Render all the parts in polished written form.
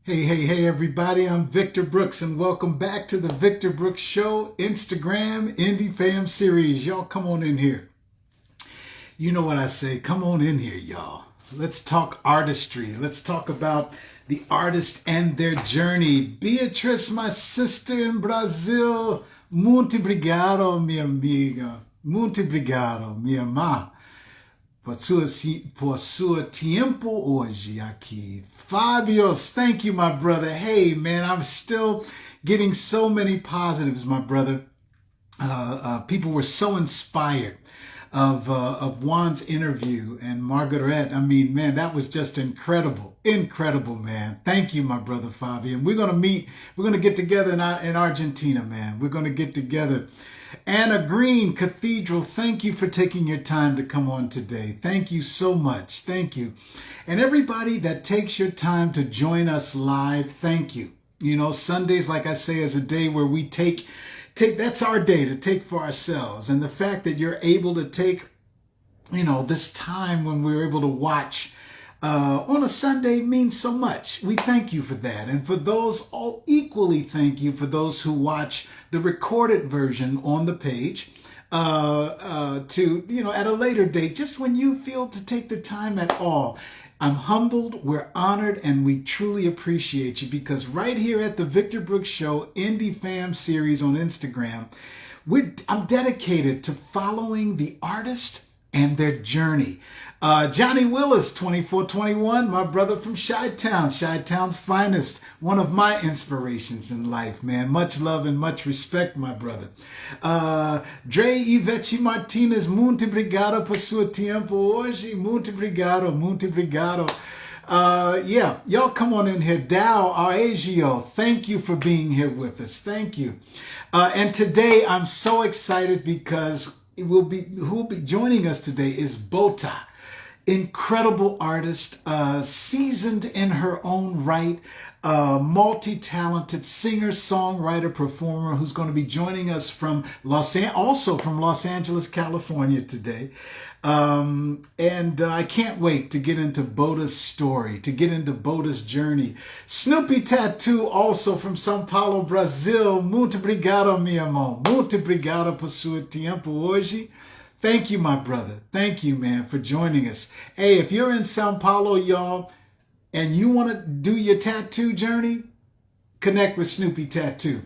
Hey, everybody. I'm Victor Brooks, and welcome back to the Victor Brooks Show Instagram Indie Fam series. Y'all come on in here. You know what I say. Come on in here, y'all. Let's talk artistry. Let's talk about the artist and their journey. Beatrice, my sister in Brazil. Muito obrigado, minha amiga. Muito obrigado, minha irmã, por sua tempo hoje aqui. Fabios, thank you, my brother. Hey, man, I'm still getting so many positives, my brother. People were so inspired of Juan's interview and Margaret. I mean, man, that was just incredible. Incredible, man. Thank you, my brother Fabian. We're going to get together in Argentina, man. We're going to get together. Anna Green, Cathedral, thank you for taking your time to come on today. Thank you so much. Thank you. And everybody that takes your time to join us live, thank you. You know, Sundays, like I say, is a day where we take that's our day to take for ourselves. And the fact that you're able to take, you know, this time when we're able to watch on a Sunday means so much. We thank you for that. And for those, all equally thank you for those who watch the recorded version on the page to, you know, at a later date, just when you feel to take the time at all. I'm humbled, we're honored, and we truly appreciate you, because right here at the Victor Brooks Show Indie Fam series on Instagram, I'm dedicated to following the artist and their journey. Johnny Willis, 2421, my brother from Chi-Town, Chi-Town's finest, one of my inspirations in life, man. Much love and much respect, my brother. Dre Ivete Martinez, muito obrigado por seu tempo hoje. Muito obrigado, muito obrigado. Yeah, y'all come on in here. Dow Aegio, thank you for being here with us. Thank you. And today I'm so excited because who will be joining us today is Bota. Incredible artist, seasoned in her own right, multi-talented singer, songwriter, performer who's going to be joining us from Los Angeles, California today. And I can't wait to get into Bota's story, to get into Bota's journey. Snoopy Tattoo, also from São Paulo, Brazil. Muito obrigado, meu irmão. Muito obrigado por seu tempo hoje. Thank you, my brother. Thank you, man, for joining us. Hey, if you're in Sao Paulo, y'all, and you want to do your tattoo journey, connect with Snoopy Tattoo.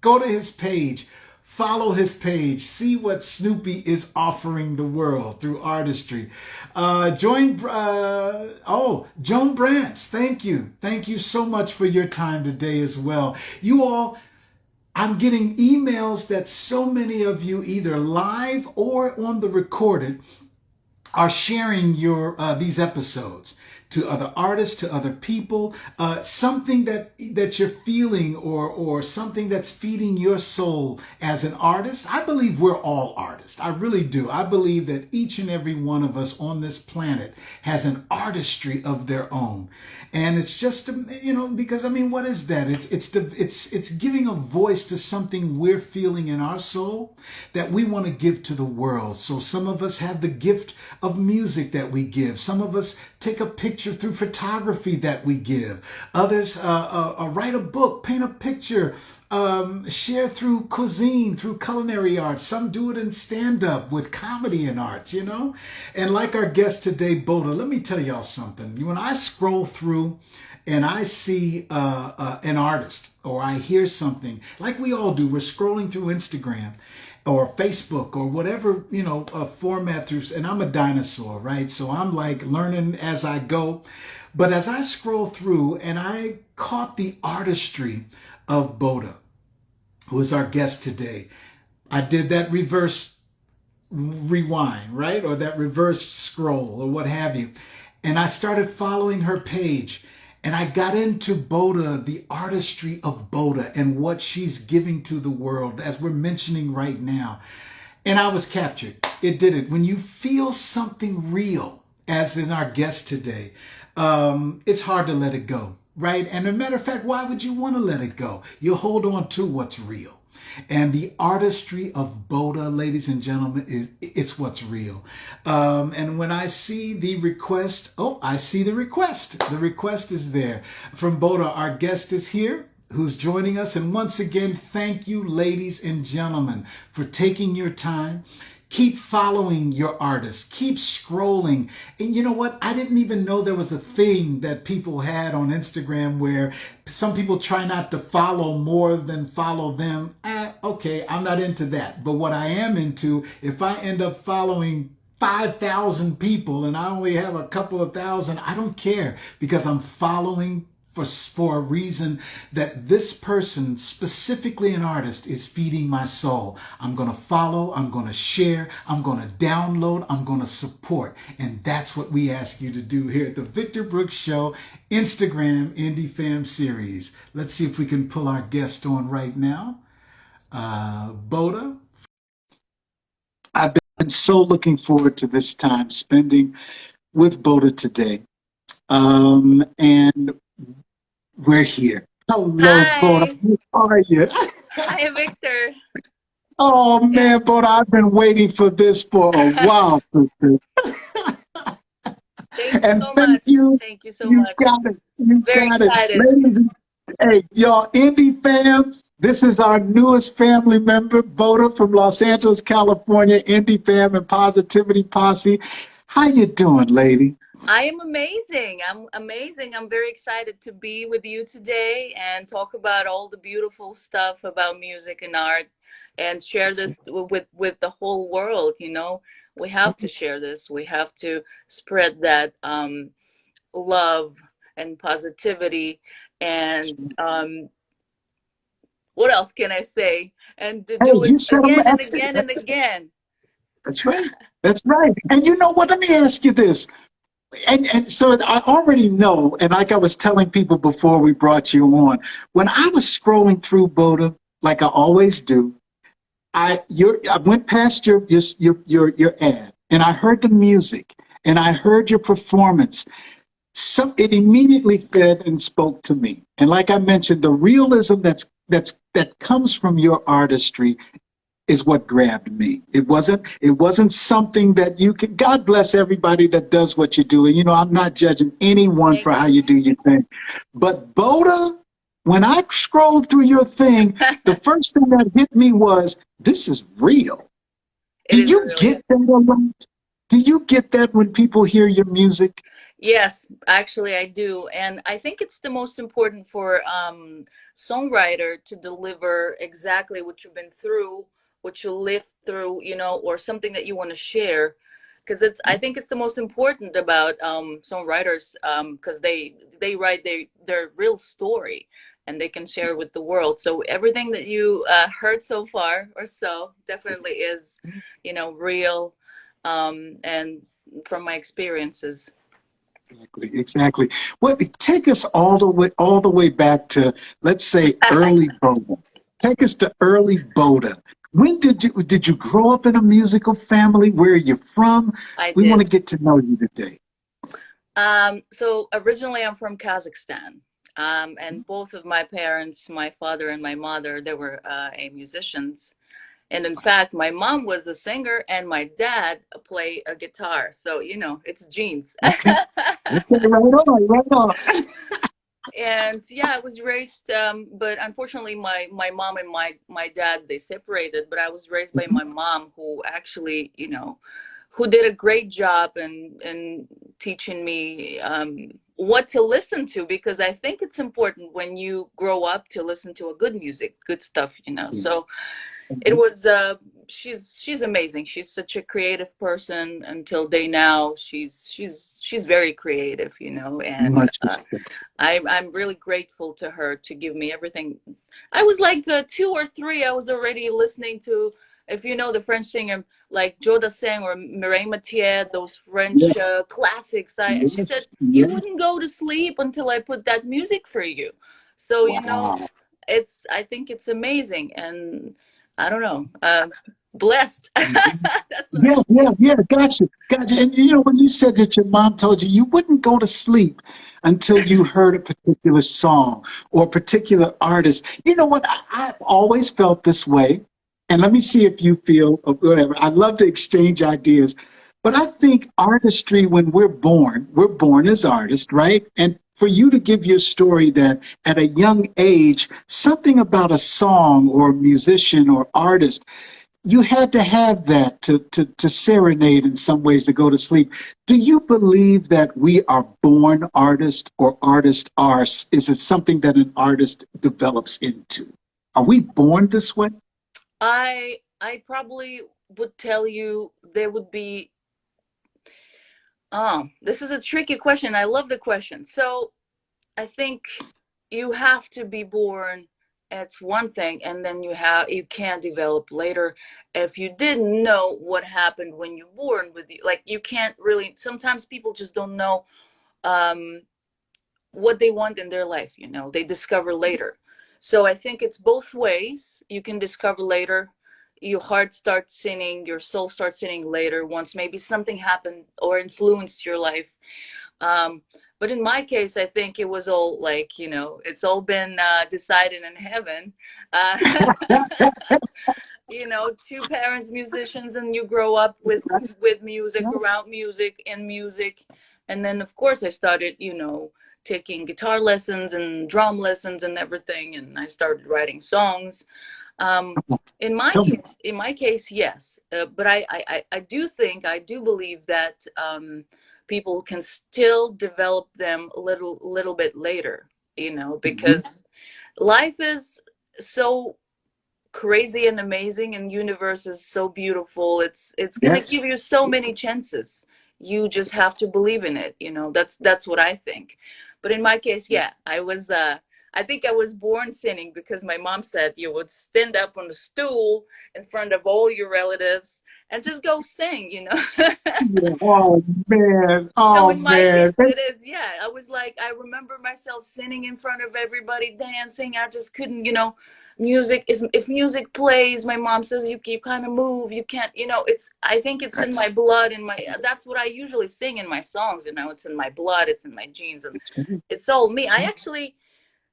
Go to his page, follow his page, see what Snoopy is offering the world through artistry. Joan Brantz, thank you. Thank you so much for your time today as well. You all, I'm getting emails that so many of you, either live or on the recorded, are sharing these episodes to other artists, to other people, something that you're feeling or something that's feeding your soul as an artist. I believe we're all artists. I really do. I believe that each and every one of us on this planet has an artistry of their own. And it's just, you know, because I mean, what is that? It's giving a voice to something we're feeling in our soul that we want to give to the world. So some of us have the gift of music that we give. Some of us take a picture through photography that we give. Others write a book, paint a picture, share through cuisine, through culinary arts. Some do it in stand-up with comedy and arts, you know? And like our guest today, Bota, let me tell y'all something. When I scroll through and I see an artist or I hear something, like we all do, we're scrolling through Instagram or Facebook or whatever, you know, format through, and I'm a dinosaur, right? So I'm like learning as I go. But as I scroll through and I caught the artistry of Bota, who is our guest today, I did that reverse rewind, right? Or that reverse scroll or what have you. And I started following her page. And I got into Bota, the artistry of Bota and what she's giving to the world, as we're mentioning right now. And I was captured. It did it. When you feel something real, as in our guest today, it's hard to let it go, right? And as a matter of fact, why would you want to let it go? You hold on to what's real. And the artistry of Bota, ladies and gentlemen, it's what's real. And when I see the request, oh, I see the request. The request is there from Bota. Our guest is here who's joining us. And once again, thank you, ladies and gentlemen, for taking your time. Keep following your artists. Keep scrolling. And you know what? I didn't even know there was a thing that people had on Instagram where some people try not to follow more than follow them. Okay, I'm not into that. But what I am into, if I end up following 5,000 people and I only have a couple of thousand, I don't care because I'm following for a reason that this person, specifically an artist, is feeding my soul. I'm going to follow, I'm going to share, I'm going to download, I'm going to support. And that's what we ask you to do here at the Victor Brooks Show Instagram Indie Fam series. Let's see if we can pull our guest on right now. Bota. I've been so looking forward to this time spending with Bota today. And we're here. Hello, Bota. Hi. How are you? Hi, Victor. Oh Yeah. man, Bota, I've been waiting for this for a while, sister. Thank you And so thank much. you. Thank you so You much. got it. You Very got it. excited. Ladies, hey, y'all, Indie fam, this is our newest family member, Bota from Los Angeles, California, Indie fam and Positivity Posse. How you doing, lady? I am amazing. I'm amazing. I'm very excited to be with you today and talk about all the beautiful stuff about music and art and share this with the whole world, you know. We have to share this. We have to spread that love and positivity and what else can I say? And to Hey, do it you said them. again and That's it. again and That's it. again. That's right. That's right. And you know what? Let me ask you this. And so I already know, and like I was telling people before we brought you on, when I was scrolling through Bota, like I always do, I went past your ad, and I heard the music, and I heard your performance. It immediately fed and spoke to me. And like I mentioned, the realism that comes from your artistry is what grabbed me. It wasn't something that you could. God bless everybody that does what you do. And you know, I'm not judging anyone Thank for how you do your thing. But Bota, when I scrolled through your thing, you. the first thing that hit me was this is real. It Do is you really. get that a lot? Do you get that when people hear your music? Yes, actually, I do. And I think it's the most important for songwriter to deliver exactly what you've been through, what you lived through, you know, or something that you want to share. Because I think it's the most important about songwriters because they write their real story and they can share with the world. So everything that you heard so far or so definitely is, you know, real and from my experiences. Exactly, exactly. Well, take us all the way back to, let's say, early Bota. Take us to early Bota. When did you grow up in a musical family? Where are you from? I We want to did. get to know you today. So originally I'm from Kazakhstan. And both of my parents, my father and my mother, they were musicians. And in fact, my mom was a singer and my dad played a guitar. So, you know, it's genes. Okay, okay, right on, right on. And yeah, I was raised, but unfortunately, my mom and my dad they separated. But I was raised by my mom, who actually, you know, who did a great job in teaching me what to listen to because I think it's important when you grow up to listen to a good music, good stuff, you know. So it Mhm. was she's amazing. She's such a creative person until day now. She's very creative, you know, and Much respect. I'm really grateful to her to give me everything. I was like 2 or 3. I was already listening to, if you know the French singer like Jodassin or Mireille Mathieu, those French Yes, classics. She yes, said you yes. wouldn't go to sleep until I put that music for you. So you know, Wow. I think it's amazing, and I don't know. blessed. Mhm. That's what I Yeah, yeah, think. yeah. Gotcha, gotcha. And you know, when you said that your mom told you you wouldn't go to sleep until you heard a particular song or a particular artist, you know what? I've always felt this way. And let me see if you feel or whatever. I love to exchange ideas, but I think artistry, when we're born as artists, right? And for you to give your story that at a young age, something about a song or musician or artist, you had to have that to serenade in some ways to go to sleep. Do you believe that we are born artists or artists are? Is it something that an artist develops into? Are we born this way? I probably would tell you there would be. This is a tricky question. I love the question. So I think you have to be born. It's one thing, and then you can develop later. If you didn't know what happened when you're born with you, like you can't really. Sometimes people just don't know um, what they want in their life. They discover later. So I think it's both ways. You can discover later. Your heart starts sinning, your soul starts sinning later, once maybe something happened or influenced your life. um, but in my case, I think it was all like, it's all been decided in heaven. uh, Two parents musicians, and you grow up with music, around music, in music. And then of course I started, taking guitar lessons and drum lessons and everything, and I started writing songs. um, in my case, yes. But I do believe that people can still develop them a little bit later, because life is so crazy and amazing, and universe is so beautiful. It's gonna Yes. give you so many chances. You just have to believe in it. That's what I think. But in my case, yeah, I think I was born sinning, because my mom said you would stand up on the stool in front of all your relatives and just go sing. Yeah. Oh man. So Oh in my man. case, it is, yeah. I was like, I remember myself singing in front of everybody, dancing. I just couldn't, music is, if music plays, my mom says you kind of move, you can't, I think it's in my blood, that's what I usually sing in my songs, it's in my blood, it's in my genes, and it's all me. I actually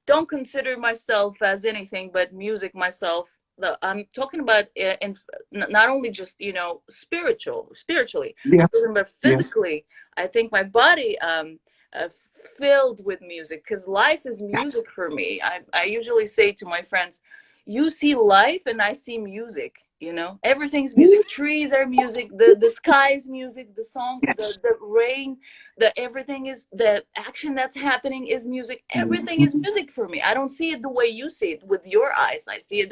don't consider myself as anything but music myself. I'm talking about not only just spiritually. Yeah. I'm talking about Yes. physically. I think my body uh, filled with music, because life is music for me. I usually say to my friends, "You see life, and I see music." Everything's music. Trees are music. The sky is music. The song, Yes. the rain, the action that's happening is music. Everything is music for me. I don't see it the way you see it with your eyes. I see it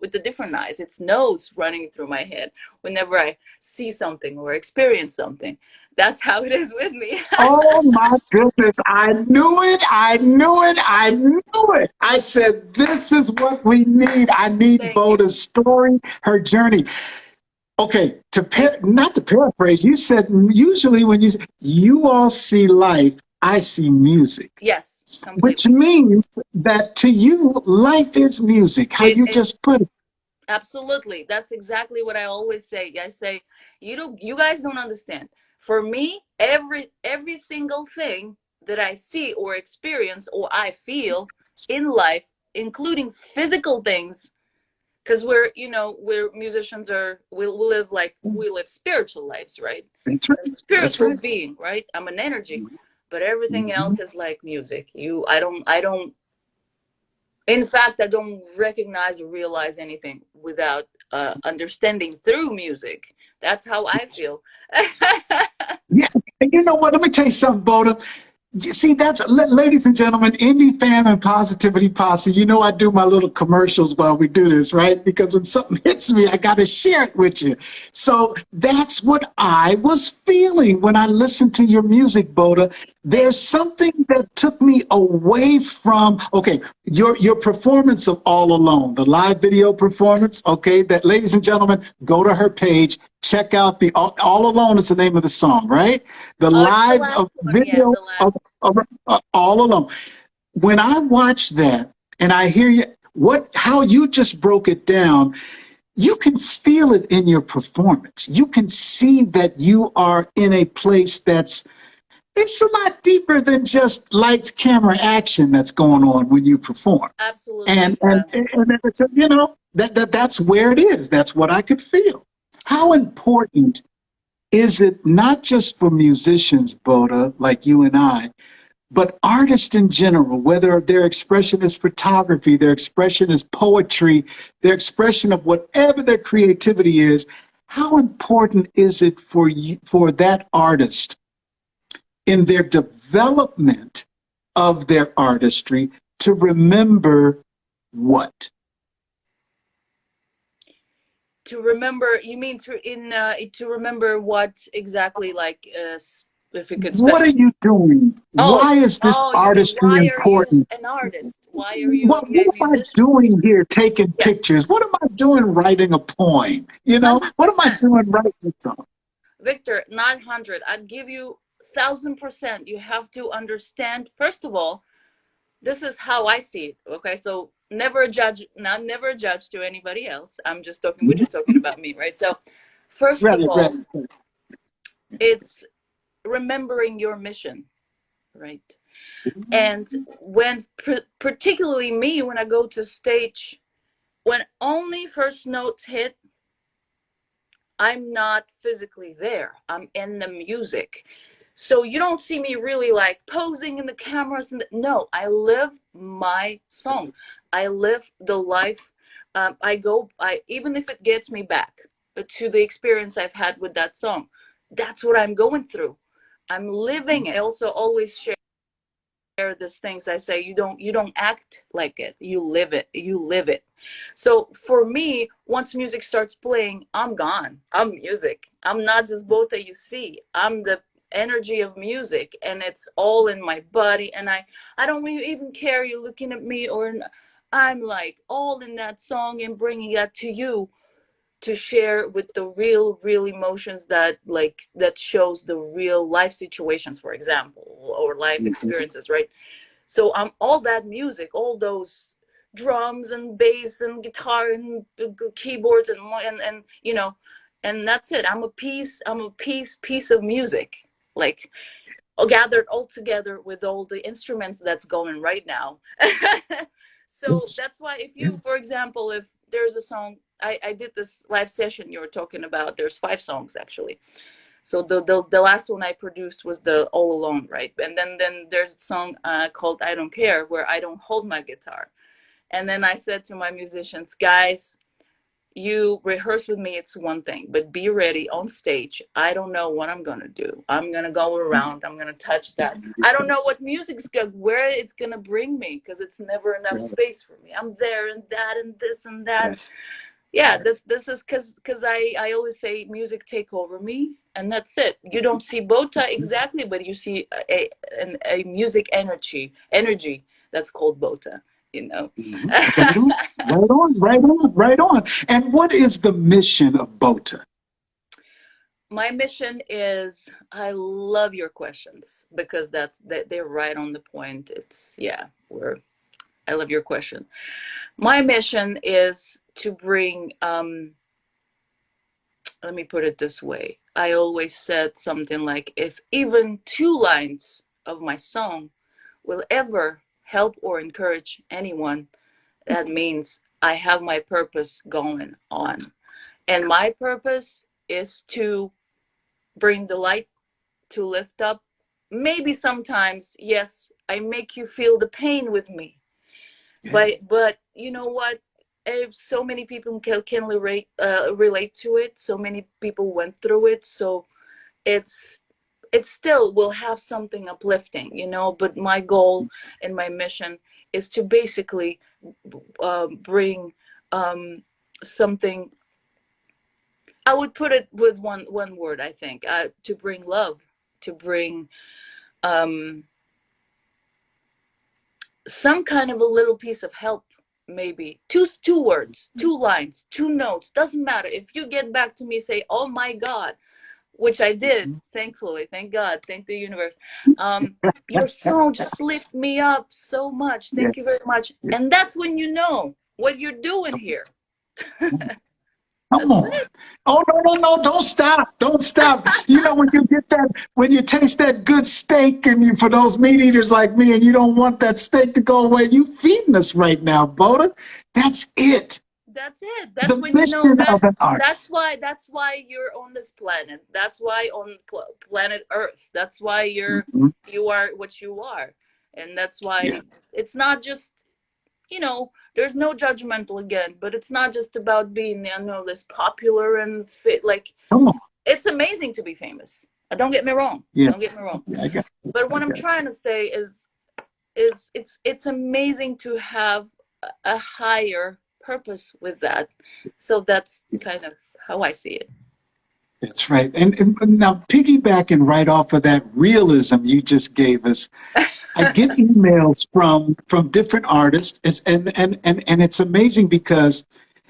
with the different eyes. It's notes running through my head whenever I see something or experience something. That's how it is with me. Oh my goodness. I knew it. I knew it. I knew it. I said, this is what we need. I need Thank you. Boda's story, her journey. Okay, Thank you. not to paraphrase, you said usually when you all see life, I see music, Yes, which completely. means that to you, life is music, how It you is. just put it. Absolutely. That's exactly what I always say. I say, you guys don't understand. For me, every single thing that I see or experience or I feel in life, including physical things, because we're musicians, we live spiritual lives, right? That's right. A That's spiritual right. being, right? I'm an energy. But everything Mhm. else is like music. I don't In fact, I don't recognize or realize anything without understanding through music. That's how I feel. Yeah, and you know what? Let me tell you something, Boda. You see, ladies and gentlemen, Indie Fam and Positivity Posse. You know, I do my little commercials while we do this, right? Because when something hits me, I got to share it with you. So that's what I was feeling when I listened to your music, Boda. Thank There's something that took me away from, okay, your performance of All Alone, the live video performance, okay, that, ladies and gentlemen, go to her page, check out the All Alone is the name of the song, right? The Oh, it's the live last one. Yeah, video the last. of All Alone. When I watch that and I hear you, how you just broke it down, you can feel it in your performance. You can see that you are in a place that's it's a lot deeper than just lights, camera, action that's going on when you perform. Absolutely, And and, yeah. and it's, you know, that's where it is. That's what I could feel. How important is it not just for musicians, Boda, like you and I, but artists in general, whether their expression is photography, their expression is poetry, their expression of whatever their creativity is, how important is it for you, for that artist in their development of their artistry to remember what? To remember, you mean to remember what exactly, like, if we could What are specify? you doing? Oh, Why is this oh, you mean artistry why are you important? an artist? Why are you What a am I musician? doing here taking Yeah, pictures? What am I doing writing a poem? You know, what am I 100%. doing writing a song? Victor, 900. I'd give you 1000%. You have to understand, first of all, this is how I see it. Okay, so never judge, not never judge to anybody else. I'm just talking, we're just talking about me, right? So, first Right, of right. all, it's remembering your mission, right? And when, particularly me, when I go to stage, when only first notes hit, I'm not physically there. I'm in the music. So you don't see me really like posing in the cameras. No, I live my song. I live the life. Even if it gets me back to the experience I've had with that song, that's what I'm going through. I'm living. I also always share these things. I say you don't act like it, you live it, you live it. So for me, once music starts playing, I'm gone. I'm music. I'm not just Bota you see. I'm the energy of music, and it's all in my body, and I don't even care you looking at me, or I'm like all in that song and bringing that to you to share with the real emotions that, like, that shows the real life situations, for example, or life experiences, right? So all that music, all those drums and bass and guitar and keyboards and and that's it. I'm a piece of music, like, all gathered all together with all the instruments that's going right now. So Yes, that's why, if you, yes. for example, if there's a song, I did this live session you were talking about. There's 5 songs actually. So the last one I produced was the All Alone, right? And then there's a song called I Don't Care, where I don't hold my guitar. And then I said to my musicians, guys, you rehearse with me, it's one thing, but be ready on stage. I don't know what I'm gonna do. I'm gonna go around, I'm gonna touch that. I don't know what music's good, where it's gonna bring me, because it's never enough Right, space for me. I'm there and that and this and that. right, Yeah, right. this is because I always say music take over me, and that's it. You don't see Bota exactly, but you see a music energy that's called Bota, you know. Mhm. Right on, right on, right on, right on. And what is the mission of Bota? My mission is, I love your questions, because they're right on the point. It's, yeah, we're I love your question. My mission is to bring, let me put it this way. I always said something like, if even 2 lines of my song will ever help or encourage anyone, that means I have my purpose going on. And my purpose is to bring the light, to lift up. Maybe sometimes, yes, I make you feel the pain with me. Yeah. But you know what? If so many people can relate to it, so many people went through it, so it's it still will have something uplifting, but my goal and my mission is to basically bring um, something. I would put it with one word, I think, to bring love, to bring um, some kind of a little piece of help. Maybe two words, 2 lines, 2 notes, doesn't matter. If you get back to me, say, oh my God, which I did, thankfully, thank God, thank the universe. Your song just lift me up so much. Yeah, Thank you very much. yeah. And that's when you know what you're doing here. Come That's on. it. Oh, no, no, no. Don't stop. Don't stop. You know, when you get that, when you taste that good steak, and you, for those meat eaters like me, and you don't want that steak to go away, you feeding us right now, Bota. That's it. That's it. That's The when you know mission of an that's artist. why you're on this planet. That's why on planet Earth. That's why Mhm. you are what you are. And that's Yeah. why it's not just, there's no judgmental again, but it's not just about being, this popular and fit. Like, Come on. it's amazing to be famous. Don't get me wrong. Yeah. Don't get me wrong. Yeah, I got you. But I what I'm got trying you. to say is it's amazing to have a higher purpose with that. So that's kind of how I see it. That's right. And now, piggybacking right off of that realism you just gave us, I get emails from different artists, and it's amazing because,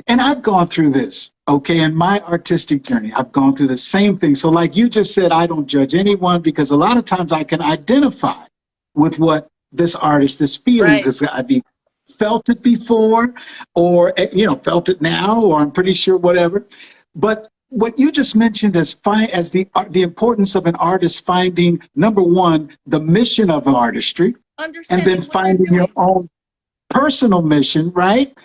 and I've gone through this, okay, in my artistic journey. I've gone through the same thing. So, like you just said, I don't judge anyone because a lot of times I can identify with what this artist is feeling Right. because I've felt it before, or felt it now, or I'm pretty sure whatever. But what you just mentioned as the importance of an artist finding, number one, the mission of artistry, and then Understanding what they're finding your doing. own personal mission, right?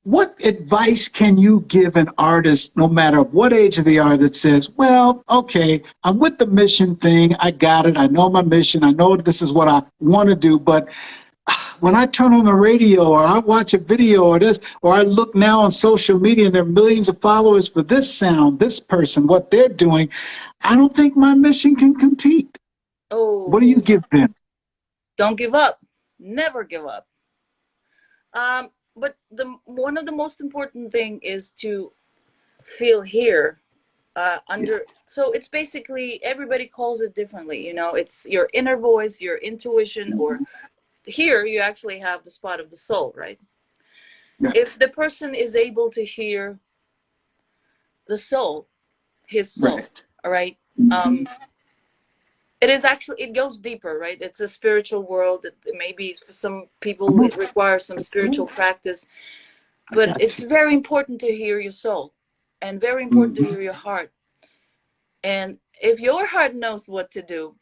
What advice can you give an artist, no matter what age of they are, that says, well, okay, I'm with the mission thing. I got it. I know my mission. I know this is what I want to do. But when I turn on the radio, or I watch a video, or this, or I look now on social media and there are millions of followers for this sound, this person, what they're doing, I don't think my mission can compete. What do you Oh, give them? don't give up. Never give up. But the one of the most important thing is to feel here. Yeah. So it's basically, everybody calls it differently. It's your inner voice, your intuition, or Mhm. here you actually have the spot of the soul, right? Yeah. If the person is able to hear the soul, his soul, Right. all right. Mm-hmm. um it goes deeper, right? It's a spiritual world. Maybe for some people Come on. it requires some Let's spiritual go. practice, I but got it's you. very important to hear your soul, and very important to Mm-hmm. hear your heart. And if your heart knows what to do,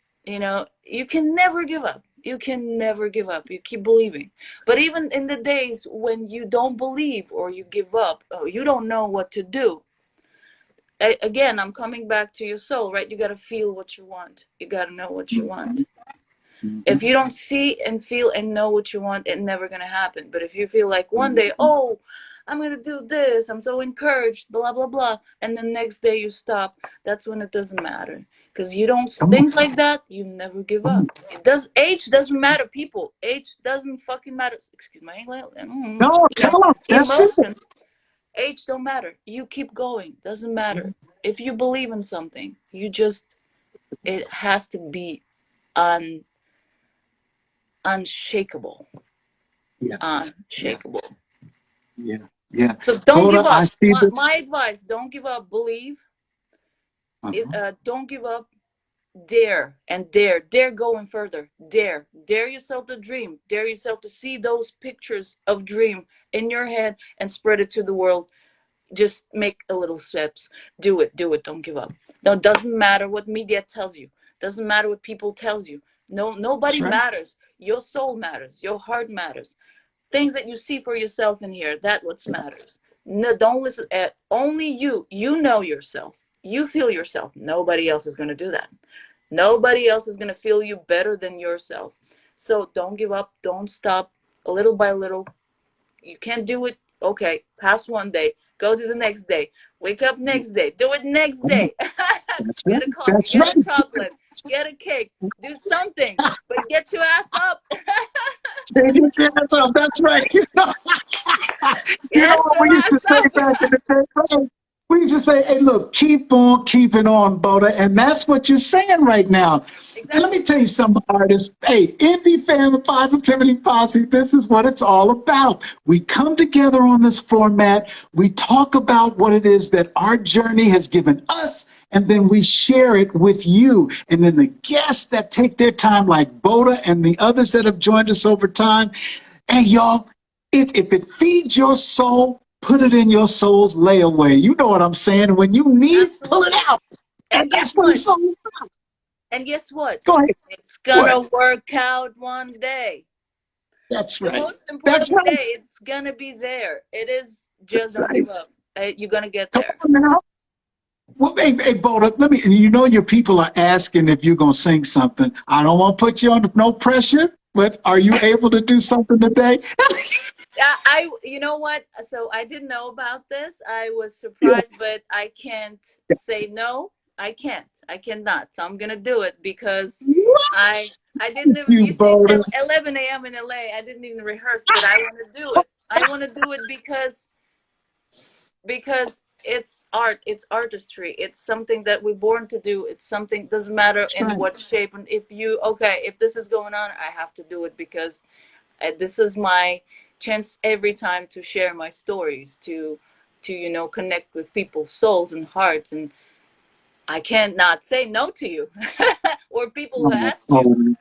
you can never give up. You can never give up. You keep believing. But even in the days when you don't believe, or you give up, or you don't know what to do, again, I'm coming back to your soul, right? You got to feel what you want. You got to know what you Mm-hmm. want. Mm-hmm. If you don't see and feel and know what you want, it's never going to happen. But if you feel like one day, Mm-hmm. oh, I'm going to do this, I'm so encouraged, blah, blah, blah, and the next day you stop, that's when it doesn't matter. Because you don't, Come on. things like that, you never give Come up. on. Age doesn't matter, people. Age doesn't fucking matter. Excuse my No, tell them. That's it. emotions. Age don't matter. You keep going. Doesn't matter. If you believe in something, it has to be un unshakable. Yeah. Yeah. Unshakable. Yeah. Yeah. So don't Bota, give I up. see this. My advice, don't give up. Believe. Uh-huh. Don't give up. Dare and dare. Dare going further. Dare. Dare yourself to dream. Dare yourself to see those pictures of dream in your head and spread it to the world. Just make a little steps. Do it. Do it. Don't give up. No, it doesn't matter what media tells you. Doesn't matter what people tells you. No, That's nobody right. matters. Your soul matters. Your heart matters. Things that you see for yourself in here, that what matters. No, don't listen. Only you know yourself. You feel yourself. Nobody else is going to do that. Nobody else is going to feel you better than yourself. So don't give up. Don't stop. A little by little. You can't do it. Okay, past one day, go to the next day, wake up next day, do it next Come on. day. That's right. Get a coffee, That's get a right. chocolate, get a cake, do something, but get your ass up. That's right. You know Get what your we used to ass say up. back in the day? Right? We used to say, hey, look, keep on keeping on, Bota. And that's what you're saying right now. And let me Exactly. tell you something, artists. Hey, Indie Family Positivity Posse, this is what it's all about. We come together on this format. We talk about what it is that our journey has given us, and then we share it with you. And then the guests that take their time, like Bota and the others that have joined us over time, hey, y'all, if it feeds your soul, put it in your soul's layaway. You know what I'm saying? When you need it, pull it Absolutely. out. And And that's guess what what? it's all about. And guess what? Go ahead. It's gonna What? work out one day. That's The right. most That's important right. day, it's gonna be there. It is just That's don't right. give up. You're gonna get Come there. on now. Well, hey, Bota, let me, you know, your people are asking if you're going to sing something. I don't want to put you on no pressure, but are you able to do something today? Yeah, you know what? So I didn't know about this. I was Yeah. surprised, but I can't say no. I can't. I cannot. So I'm gonna do it because I What? I didn't Thank even. you, You see, it's Bota. 11 a.m. in LA. I didn't even rehearse, but I want to do it. I want to do it because it's art. It's artistry. It's something that we're born to do. It's something, doesn't matter That's in right. what shape. And if you, okay, if this is going on, I have to do it because this is my chance every time to share my stories, to connect with people's souls and hearts. And I can't not say no to you or people who Oh, asked you,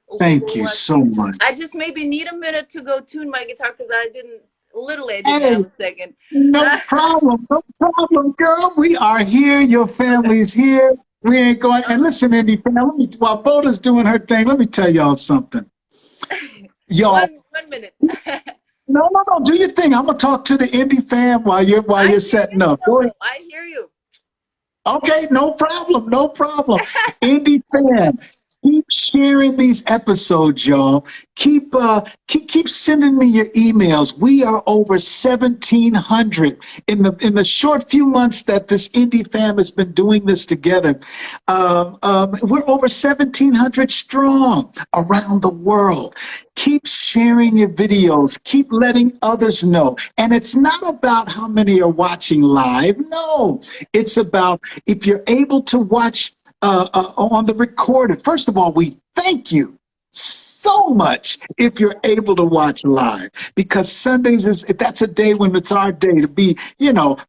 oh, thank who you asked so you. much. I just maybe need a minute to go tune my guitar because I didn't Hey, have a second. no problem. No problem, girl. We are here. Your Okay. family's here. We ain't going. And listen, Indy fam, while Boda's doing her thing, let me tell y'all something. Y'all, One minute. no, no, no. Do your thing. I'm gonna talk to the indie fam while I you're hear setting you up. still Go ahead. though. I hear you. Okay, no problem, no problem. Indie Okay. fan, keep sharing these episodes, y'all. Keep sending me your emails. We are over 1,700 in the short few months that this indie fam has been doing this together. We're over 1,700 strong around the world. Keep sharing your videos. Keep letting others know. And it's not about how many are watching live. No, it's about if you're able to watch on the recorded. First of all, we thank you so much if you're able to watch live because Sundays is that's a day when it's our day to be,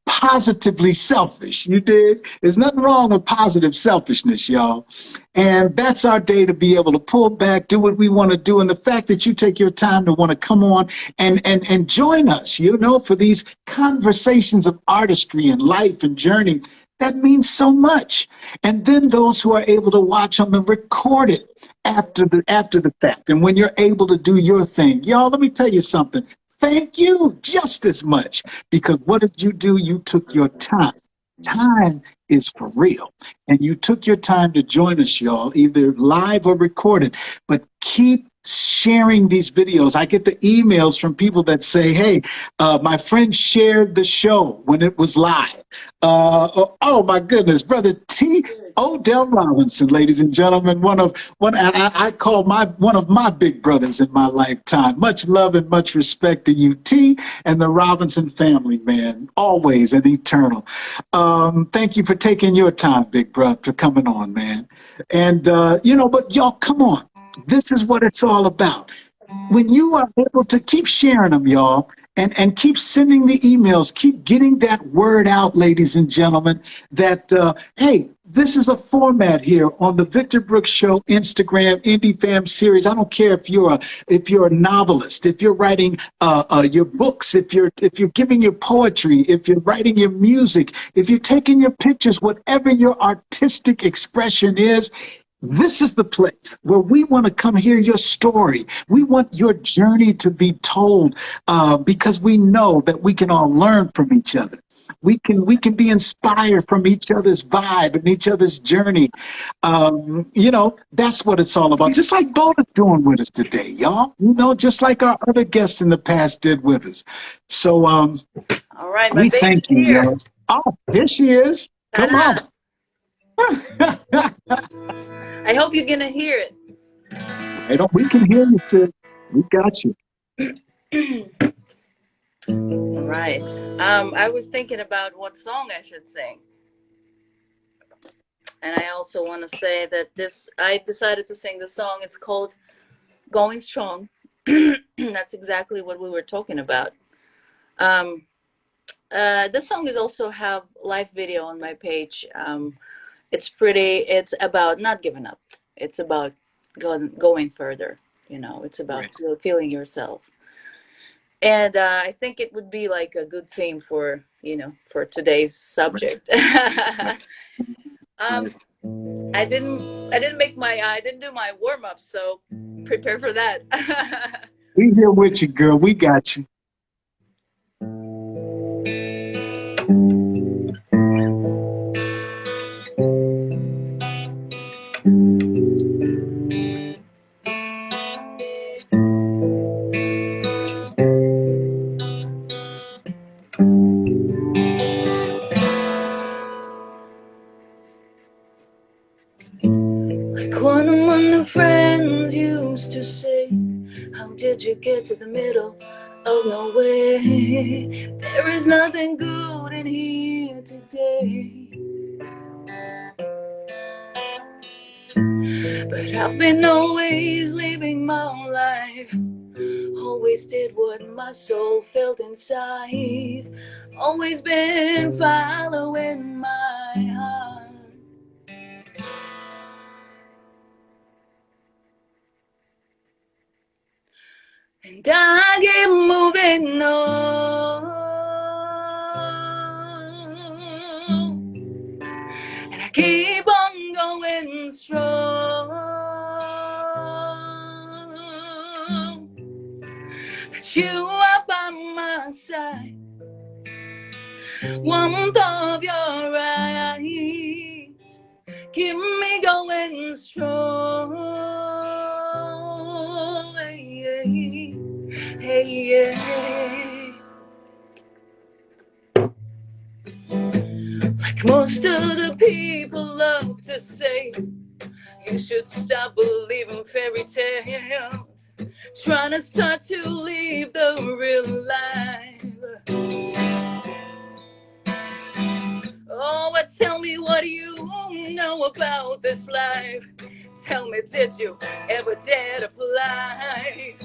positively selfish. You dig? There's nothing wrong with positive selfishness, y'all. And that's our day to be able to pull back, do what we want to do. And the fact that you take your time to want to come on and join us, for these conversations of artistry and life and journey, that means so much. And then those who are able to watch on the recorded after the fact. And when you're able to do your thing, y'all, let me tell you something. Thank you just as much because what did you do? You took your time. Time is for real. And you took your time to join us, y'all, either live or recorded. But keep sharing these videos. I get the emails from people that say, hey, my friend shared the show when it was live. Oh my goodness, brother T. Odell Robinson, ladies and gentlemen, I call one of my big brothers in my lifetime. Much love and much respect to you, T, and the Robinson family, man, always and eternal. Thank you for taking your time, big brother, for coming on, man. And but y'all, come on, this is what it's all about. When you are able to keep sharing them, y'all, and keep sending the emails, keep getting that word out, ladies and gentlemen, that, hey, this is a format here on the Victor Brooks Show Instagram Indie Fam series. I don't care if you're a novelist, if you're writing your books, if you're giving your poetry, if you're writing your music, if you're taking your pictures, whatever your artistic expression is. This is the place where we want to come hear your story. We want your journey to be told because we know that we can all learn from each other. We can be inspired from each other's vibe and each other's journey. That's what it's all about. Just like Bota's doing with us today, y'all. Just like our other guests in the past did with us. So All right, my we baby's thank you, here. y'all. Oh, here she is. Come on. Ta-da! I hope you're gonna hear it. Right on. We can hear you, sis. We got you. All right. I was thinking about what song I should sing, and I also want to say that I decided to sing the song. It's called "Going Strong." That's exactly what we were talking about. Um, this song is also have live video on my page. It's pretty. It's about not giving up. It's about going further. It's about Right. feeling yourself. And I think it would be like a good theme for, you know, for today's subject. um, Right. I didn't do my warm up, so prepare for that. We here with you, girl. We got you. Like one among the friends used to say, how did you get to the middle of nowhere? There is nothing good in here today. But I've been always living my life, always did what my soul felt inside, always been following my heart. And I keep moving on, and I keep on going strong. But you are by my side, warmth of your eyes keep me going strong. Hey, hey, hey. Like most of the people love to say, you should stop believing fairy tales, trying to start to live the real life. Oh, but tell me, what do you know about this life? Tell me, did you ever dare to fly?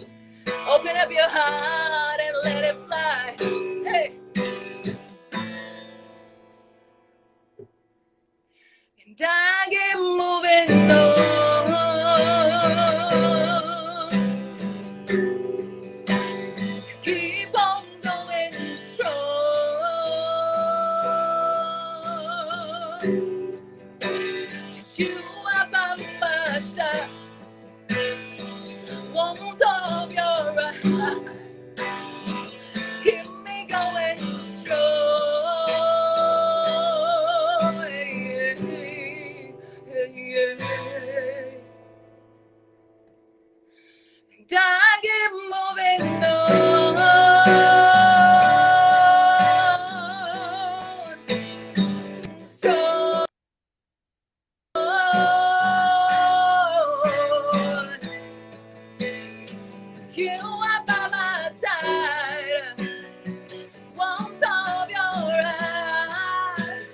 Open up your heart and let it fly. Hey. And I keep moving on, keep on going strong. You are by my side, warmth of your eyes keep me going strong. Hey, hey, hey, hey. And I keep moving on, strong. You are by my side, warmth of your eyes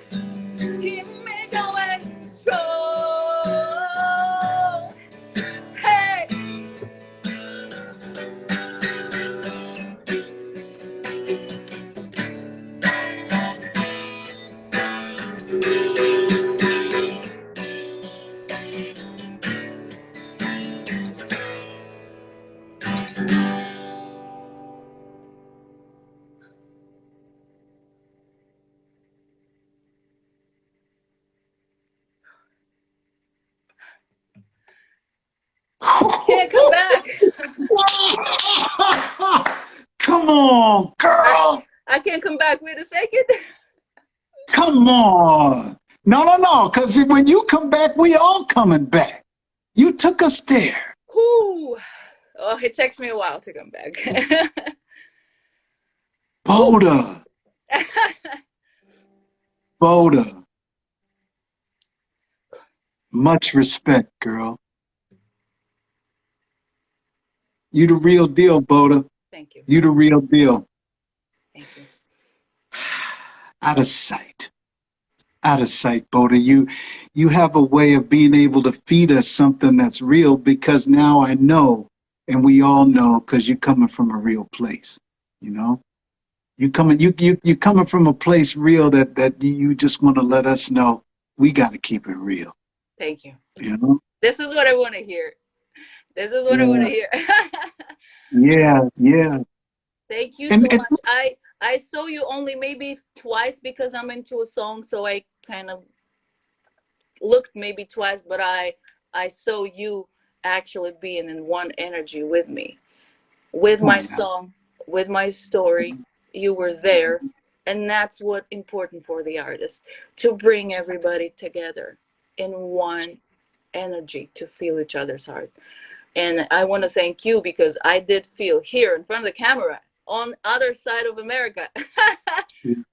keep me going strong. Hey. Can't come back. Come on, girl. I can't come back. Wait a second. Come on. No. Because when you come back, we all coming back. You took us there. Whew. Oh, it takes me a while to come back. Bota. Bota. Much respect, girl. You the real deal, Bota. Thank you. You the real deal. Thank you. Out of sight. Out of sight, Bota. You have a way of being able to feed us something that's real, because now I know, and we all know, because you're coming from a real place. You know? You coming from a place real that you just want to let us know we got to keep it real. Thank you. You know? This is what I want to hear. This is what I want to hear. Yeah. Thank you so And much. I saw you only maybe twice because I'm into a song, so I kind of looked maybe twice, but I saw you actually being in one energy with me, with come my on now. song, with my story. You were there, and that's what important for the artist, to bring everybody together in one energy to feel each other's heart. And I want to thank you because I did feel here in front of the camera on other side of America.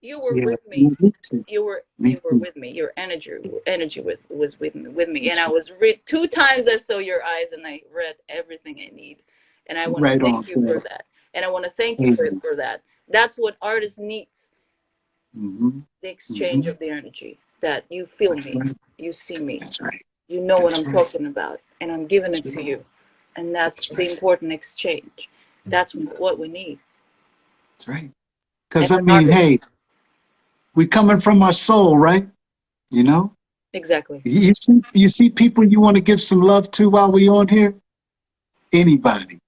You were Yeah, with me. me too. You Me were too. with me. Your energy was with me, and That's I right. was read two times. I saw your eyes, and I read everything I need. And I want to Right on, thank you for bro. that. And I want to thank you Amen. for that. That's what artist needs: Mm-hmm. the exchange Mm-hmm. of the energy. That you feel That's me, right. you see me, That's right. you know what That's I'm right. talking about, and I'm giving That's it to right. you. And that's That's the right. important exchange. That's Mhm. what we need. That's right. And Because I an mean, artist, hey, we coming from our soul, right? You know, exactly. you see people you want to give some love to while we on here. Anybody.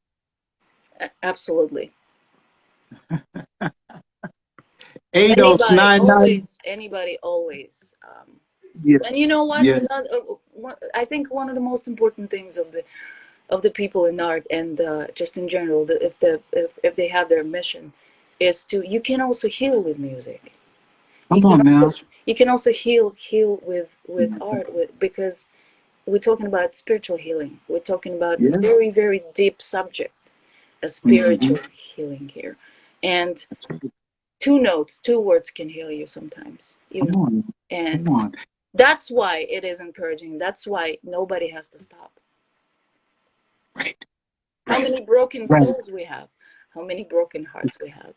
Absolutely. 8099. Anybody, always. And you Yes. know what? Yes. I think one of the most important things of the people in art and just in general, if they have their mission, is to you can also heal with music. Come on now. You can also heal with art because we're talking about spiritual healing. We're talking about Yeah. very very deep subject, a Mm-hmm. spiritual healing here, and That's right. two notes, two words can heal you sometimes, Come on. and Come on. that's why it is encouraging. That's why nobody has to stop. Right. How Right. many broken Right. souls we have, how many broken hearts we have.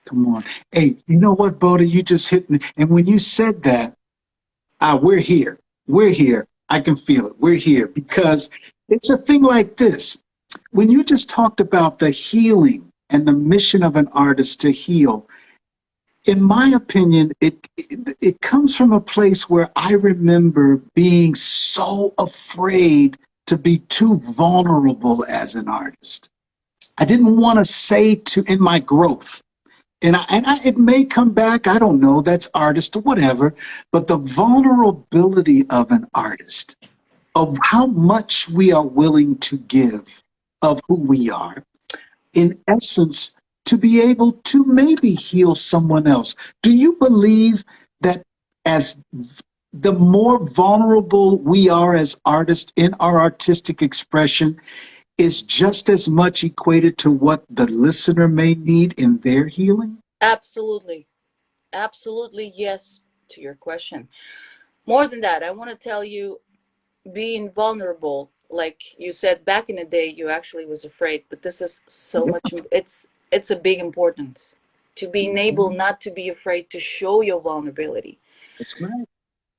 Come on. Hey, you know what, Bota? You just hit me. And when you said that, we're here. We're here. I can feel it. We're here because it's a thing like this. When you just talked about the healing and the mission of an artist to heal, in my opinion, it comes from a place where I remember being so afraid to be too vulnerable as an artist. I didn't want to say to in my growth. It may come back. I don't know. That's artist or whatever. But the vulnerability of an artist, of how much we are willing to give of who we are, in essence, to be able to maybe heal someone else. Do you believe that as the more vulnerable we are as artists in our artistic expression is just as much equated to what the listener may need in their healing? Absolutely, absolutely, yes to your question. More than that, I want to tell you, being vulnerable, like you said back in the day, you actually was afraid, but this is so Yeah. much, it's a big importance to being able Mhm. not to be afraid to show your vulnerability. That's right.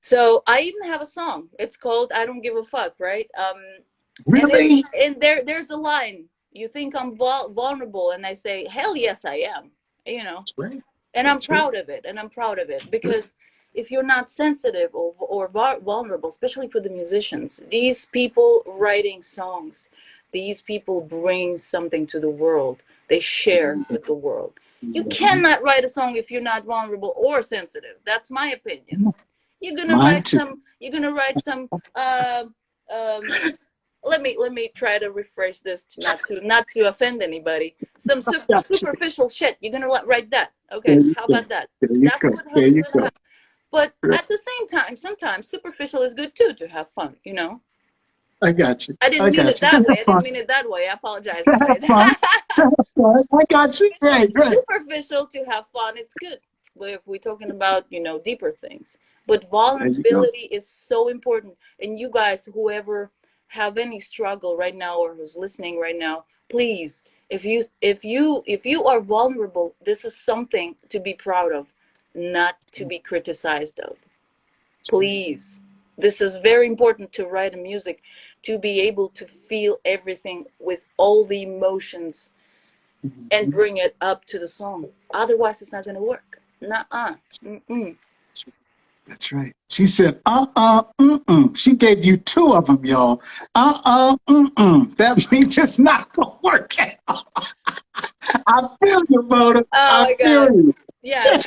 So I even have a song. It's called "I Don't Give a Fuck," right? And Really? there's a line. You think I'm vulnerable, and I say, "Hell yes, I am." You know, That's right. and I'm That's right. proud of it. And I'm proud of it because if you're not sensitive or vulnerable, especially for the musicians, these people writing songs, these people bring something to the world. They share with the world. You Mhm. cannot write a song if you're not vulnerable or sensitive. That's my opinion. Mine too. You're gonna write some uh, um let me try to rephrase this to not to offend anybody. Some Gotcha. superficial shit. You're gonna write that. There Okay, you how go. about that? There you That's go. what There is you gonna go. happen. But Right. at the same time, sometimes superficial is good too, to have fun. I got you. I didn't I mean got it you. To that way. have I didn't fun. mean it that way. I apologize To if have I. fun. To have fun. I got you. Right. Right. Superficial to have fun, it's good. But if we're talking about, deeper things. But There you go. vulnerability is so important. And you guys, whoever have any struggle right now or who's listening right now, please, if you are vulnerable, this is something to be proud of, not to be criticized of. Please. This is very important to write a music, to be able to feel everything with all the emotions and Mhm. bring it up to the song. Otherwise, it's not going to work. Nuh-uh. Mm-mm. That's right. She said, mm-mm. She gave you two of them, y'all. Mm-mm. That means it's not going to work. I feel you, Bota. Oh I my feel God. you. Yeah,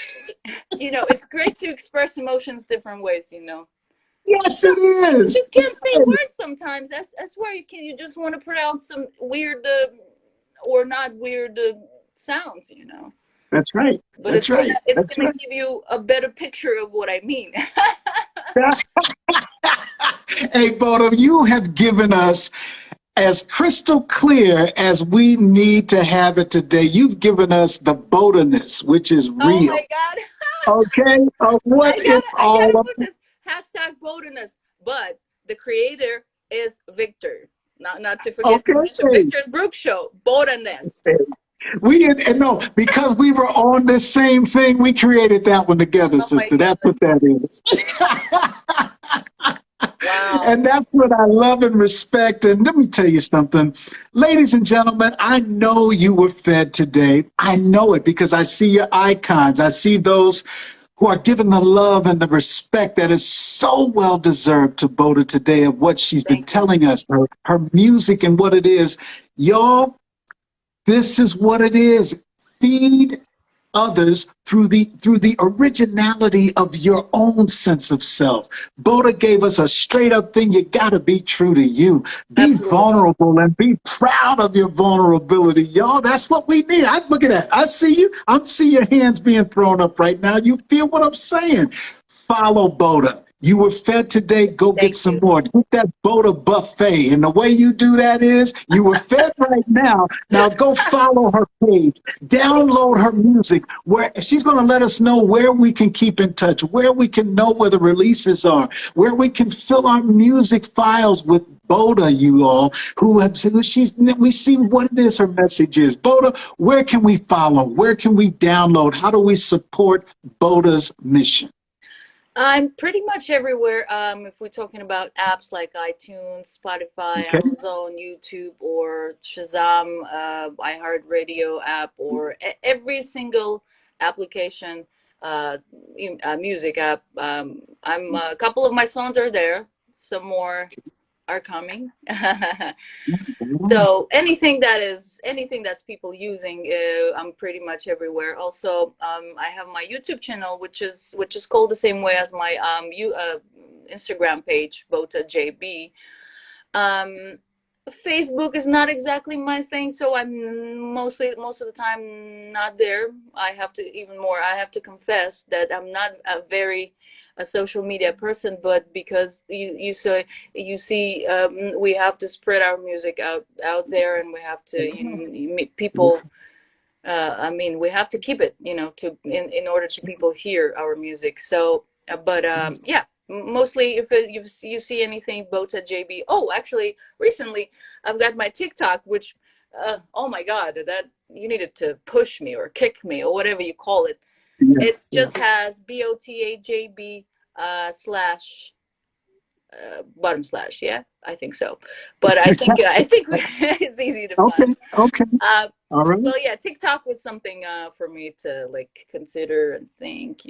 it's great to express emotions different ways. Yes, So, it because is. you can't say words sometimes. That's why you just want to pronounce some weird or not weird sounds. That's right. But That's it's gonna right. it's That's gonna right. give you a better picture of what I mean. Hey, Bota, you have given us as crystal clear as we need to have it today. You've given us the Bota-ness, which is Oh my real. God. Okay, of what it's I all gotta about. put this hashtag Bota-ness. But the creator is Victor. Not to forget to mention Okay. Victor's Brook Show, Bota-ness. We and no, because we were on this same thing, we created that one together, Oh my sister. God. That's what that is. Wow. And that's what I love and respect. And let me tell you something, ladies and gentlemen, I know you were fed today. I know it because I see your icons. I see those who are given the love and the respect that is so well deserved to Bota today of what she's been Thank you. telling us, her music and what it is. Y'all, this is what it is. Feed others through the originality of your own sense of self. Boda gave us a straight up thing. You got to be true to you. Be Absolutely. vulnerable and be proud of your vulnerability, y'all. That's what we need. I look at that. I see you. I see your hands being thrown up right now. You feel what I'm saying? Follow Boda. You were fed today. Go get Thank some you. more. Get that Boda buffet. And the way you do that is you were fed right now. Now go follow her page. Download her music. Where she's going to let us know where we can keep in touch, where we can know where the releases are, where we can fill our music files with Boda, you all who have said we see what it is her message is. Boda, where can we follow? Where can we download? How do we support Boda's mission? I'm pretty much everywhere. If we're talking about apps like iTunes, Spotify, Okay. Amazon, YouTube, or Shazam, iHeartRadio app, or every single application, uh, music app. A couple of my songs are there. Some more are coming. So anything that's people using, I'm pretty much everywhere. Also, I have my YouTube channel, which is called the same way as my Instagram page, Bota JB. Um, Facebook is not exactly my thing, so I'm most of the time not there. I have to confess that I'm not a social media person, but because you see, we have to spread our music out there, and we have to meet people. I mean, we have to keep it, to in order to people hear our music. So, but yeah, mostly if you see anything Bota JB. Oh, actually, recently I've got my TikTok, which, oh my God, that you needed to push me or kick me or whatever you call it. Yeah, It yeah. just has BOTAJB slash bottom slash. Yeah, I think so. But I think it's easy to Okay, find. okay, Uh, all right. well, yeah, TikTok was something for me to like consider and think.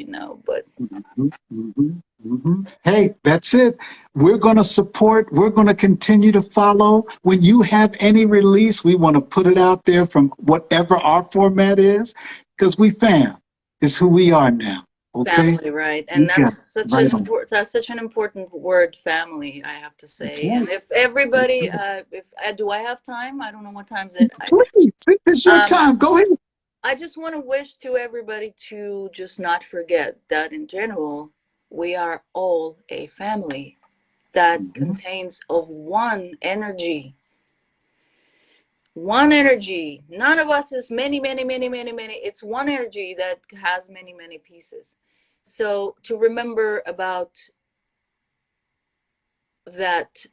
But Mhm, mhm, mhm. Hey, that's it. We're going to support, we're going to continue to follow. When you have any release, we want to put it out there from whatever our format is, because we fam is who we are now. Okay? family, right? We And got right on. that's such an important word, family, I have to That's say. right. And if That's everybody, right. if do I have time? I don't know what time is it. Please, this is your Um, time. Go ahead. I just want to wish to everybody to just not forget that in general, we are all a family that Mhm. contains of one energy. One energy. None of us is many, many, many, many, many. It's one energy that has many, many pieces. So to remember about that,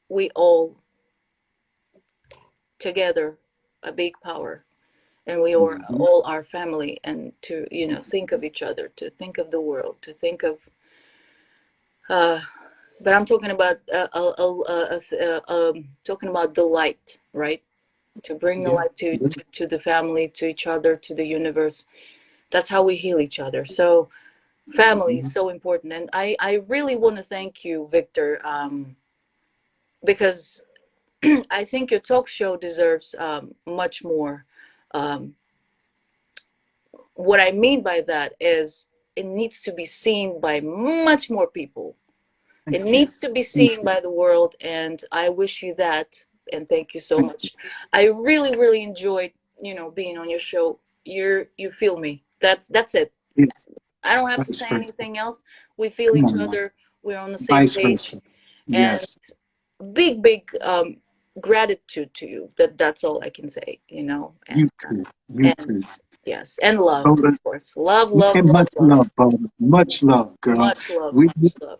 we all together a big power, and we are Mhm. all our family, and to think of each other, to think of the world, to think of. Uh, but I'm talking about talking about the light, right? To bring the Yeah. light Yeah. to the family, to each other, to the universe. That's how we heal each other. So family is Mhm. so important, and I really want to thank you, Victor, because I think your talk show deserves much more. Um, what I mean by that is it needs to be seen by much more people. It needs to be seen by the world, and I wish you that. And thank you so much. I really, really enjoyed, being on your show. You feel me. That's it. I don't have to say anything else. We feel each other. We're on the same page. And big, big gratitude to you. That's all I can say. And, you too. You too. Yes, and love, Bota, of course. Love, love, and love, much love. love, Bota. Much love, girl. Much love, We, much love.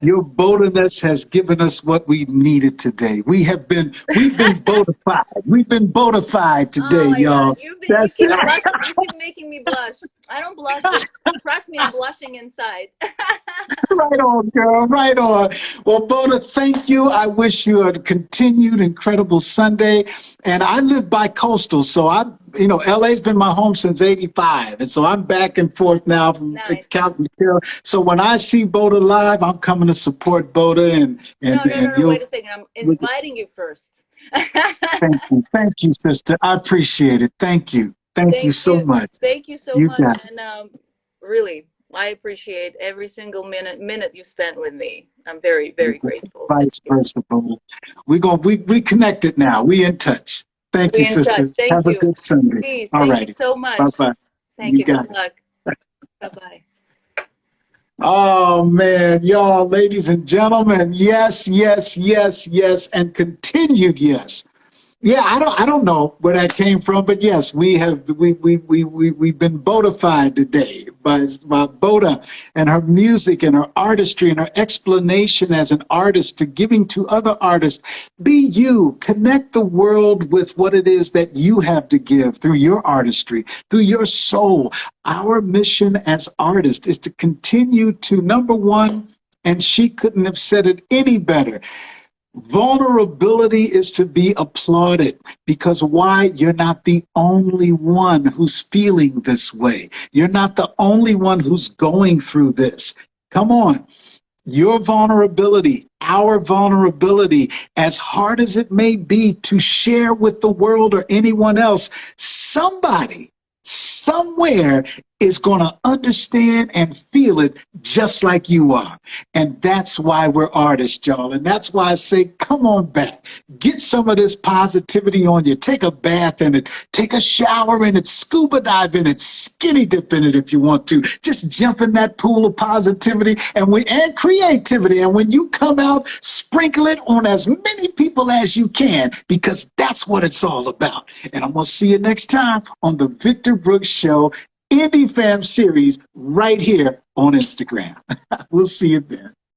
Your Bota-ness has given us what we needed today. We've been Botified. We've been Botified today, Oh my y'all. God, you keep blushing. You keep making me blush. I don't blush, but trust me, I'm blushing inside. Right on, girl. Right on. Well, Bota, thank you. I wish you a continued incredible Sunday. And I live bi-coastal, so LA's been my home since '85, and so I'm back and forth now from California. So when I see Bota live, I'm coming to support Bota. No. Wait a second. I'm inviting you first. Thank you, sister. I appreciate it. Thank you. Thank you so much. Thank you so much, and really, I appreciate every single minute you spent with me. I'm very, very grateful. Vice versa, Bota. We connected now. We in touch. Thank you, sister. Have a good Sunday. Please, all thank right. you so much. Bye-bye. Thank you. Good luck. Bye-bye. Oh, man, y'all, ladies and gentlemen, yes, and continued yes. Yeah, I don't know where that came from, but yes, we've been Botified today by Bota and her music and her artistry and her explanation as an artist to giving to other artists. Be you, connect the world with what it is that you have to give through your artistry, through your soul. Our mission as artists is to continue to, number one, and she couldn't have said it any better, vulnerability is to be applauded, because why? You're not the only one who's feeling this way. You're not the only one who's going through this. Come on. Your vulnerability, our vulnerability, as hard as it may be to share with the world or anyone else, somebody somewhere is going to understand and feel it just like you are. And that's why we're artists, y'all. And that's why I say, come on back. Get some of this positivity on you. Take a bath in it. Take a shower in it. Scuba dive in it. Skinny dip in it if you want to. Just jump in that pool of positivity and creativity. And when you come out, sprinkle it on as many people as you can, because that's what it's all about. And I'm going to see you next time on the Victor Brooks Show Indie Fam series right here on Instagram. We'll see you then.